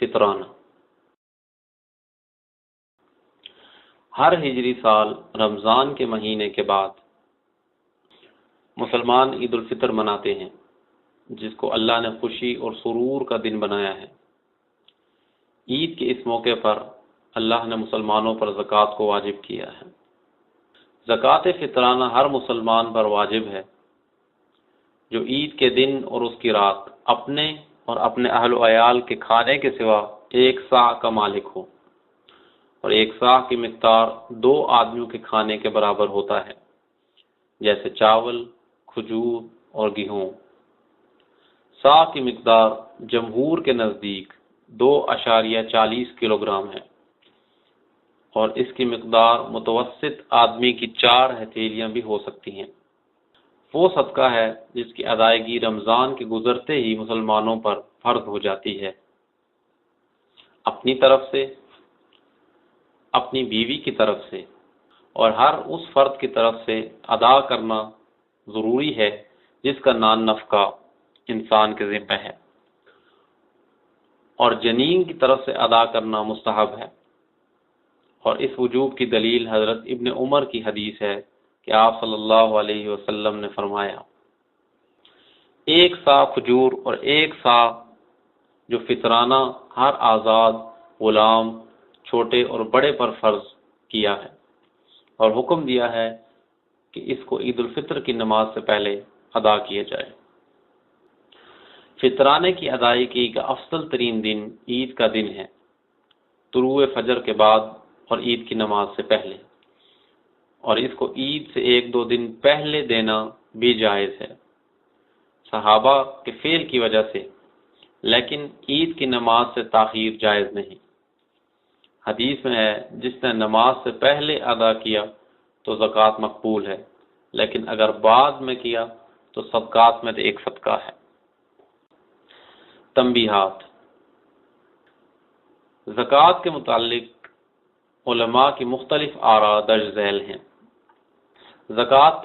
فطرانہ۔ ہر ہجری سال رمضان کے مہینے کے بعد مسلمان عید الفطر مناتے ہیں، جس کو اللہ نے خوشی اور سرور کا دن بنایا ہے۔ عید کے اس موقع پر اللہ نے مسلمانوں پر زکوٰۃ کو واجب کیا ہے۔ زکوٰۃ فطرانہ ہر مسلمان پر واجب ہے جو عید کے دن اور اس کی رات اپنے اور اپنے اہل و عیال کے کھانے کے سوا ایک صاع کا مالک ہو، اور ایک صاع کی مقدار 2 آدمیوں کے کھانے کے برابر ہوتا ہے، جیسے چاول، کھجور اور گیہوں۔ صاع کی مقدار جمہور کے نزدیک 2.40 کلو گرام ہے، اور اس کی مقدار متوسط آدمی کی 4 ہتھیلیاں بھی ہو سکتی ہیں۔ وہ صدقہ ہے جس کی ادائیگی رمضان کے گزرتے ہی مسلمانوں پر فرض ہو جاتی ہے۔ اپنی طرف سے، اپنی بیوی کی طرف سے اور ہر اس فرد کی طرف سے ادا کرنا ضروری ہے جس کا نان نفقہ انسان کے ذمہ ہے، اور جنین کی طرف سے ادا کرنا مستحب ہے۔ اور اس وجوب کی دلیل حضرت ابن عمر کی حدیث ہے کہ آپ صلی اللہ علیہ وسلم نے فرمایا، 1 صاع کھجور اور 1 صاع جو فطرانہ ہر آزاد، غلام، چھوٹے اور بڑے پر فرض کیا ہے، اور حکم دیا ہے کہ اس کو عید الفطر کی نماز سے پہلے ادا کیا جائے۔ فطرانے کی ادائیگی کا افضل ترین دن عید کا دن ہے، طلوع فجر کے بعد اور عید کی نماز سے پہلے، اور اس کو عید سے 1-2 دن پہلے دینا بھی جائز ہے صحابہ کے فعل کی وجہ سے، لیکن عید کی نماز سے تاخیر جائز نہیں۔ حدیث میں ہے، جس نے نماز سے پہلے ادا کیا تو زکوٰۃ مقبول ہے، لیکن اگر بعد میں کیا تو صدقات میں سے ایک صدقہ ہے۔ تنبیہات۔ زکوٰۃ کے متعلق علماء کی مختلف آراء درج ذیل ہیں۔ زکوٰۃ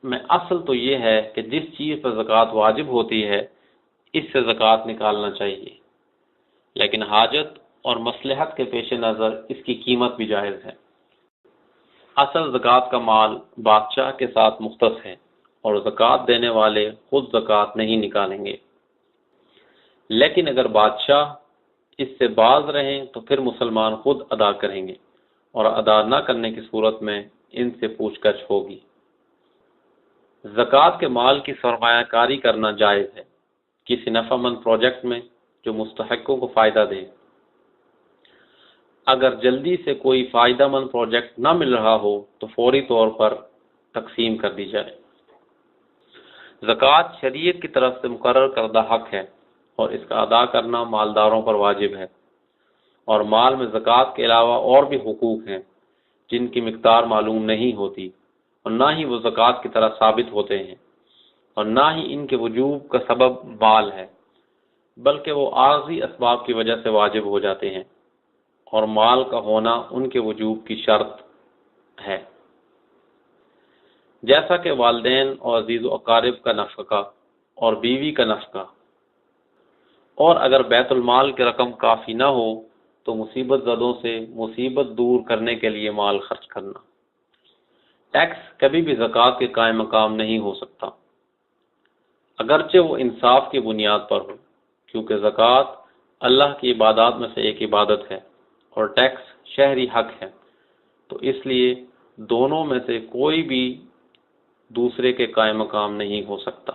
میں اصل تو یہ ہے کہ جس چیز پر زکوٰۃ واجب ہوتی ہے اس سے زکوٰۃ نکالنا چاہیے، لیکن حاجت اور مصلحت کے پیش نظر اس کی قیمت بھی جائز ہے۔ اصل زکوٰۃ کا مال بادشاہ کے ساتھ مختص ہے، اور زکوٰۃ دینے والے خود زکوٰۃ نہیں نکالیں گے، لیکن اگر بادشاہ اس سے باز رہیں تو پھر مسلمان خود ادا کریں گے، اور ادا نہ کرنے کی صورت میں ان سے پوچھ گچھ ہوگی۔ زکوٰۃ کے مال کی سرمایہ کاری کرنا جائز ہے کسی نفع مند پروجیکٹ میں جو مستحقوں کو فائدہ دے۔ اگر جلدی سے کوئی فائدہ مند پروجیکٹ نہ مل رہا ہو تو فوری طور پر تقسیم کر دی جائے۔ زکوٰۃ شریعت کی طرف سے مقرر کردہ حق ہے، اور اس کا ادا کرنا مالداروں پر واجب ہے، اور مال میں زکوٰۃ کے علاوہ اور بھی حقوق ہیں جن کی مقدار معلوم نہیں ہوتی، اور نہ ہی وہ زکوٰۃ کی طرح ثابت ہوتے ہیں، اور نہ ہی ان کے وجوب کا سبب مال ہے، بلکہ وہ عارضی اسباب کی وجہ سے واجب ہو جاتے ہیں، اور مال کا ہونا ان کے وجوب کی شرط ہے، جیسا کہ والدین اور عزیز و اقارب کا نفقہ اور بیوی کا نفقہ۔ اور اگر بیت المال کی رقم کافی نہ ہو تو مصیبت زدوں سے مصیبت دور کرنے کے لیے مال خرچ کرنا۔ ٹیکس کبھی بھی زکوٰۃ کے قائم مقام نہیں ہو سکتا، اگرچہ وہ انصاف کی بنیاد پر ہو، کیونکہ زکوٰۃ اللہ کی عبادات میں سے ایک عبادت ہے، اور ٹیکس شہری حق ہے، تو اس لیے دونوں میں سے کوئی بھی دوسرے کے قائم مقام نہیں ہو سکتا۔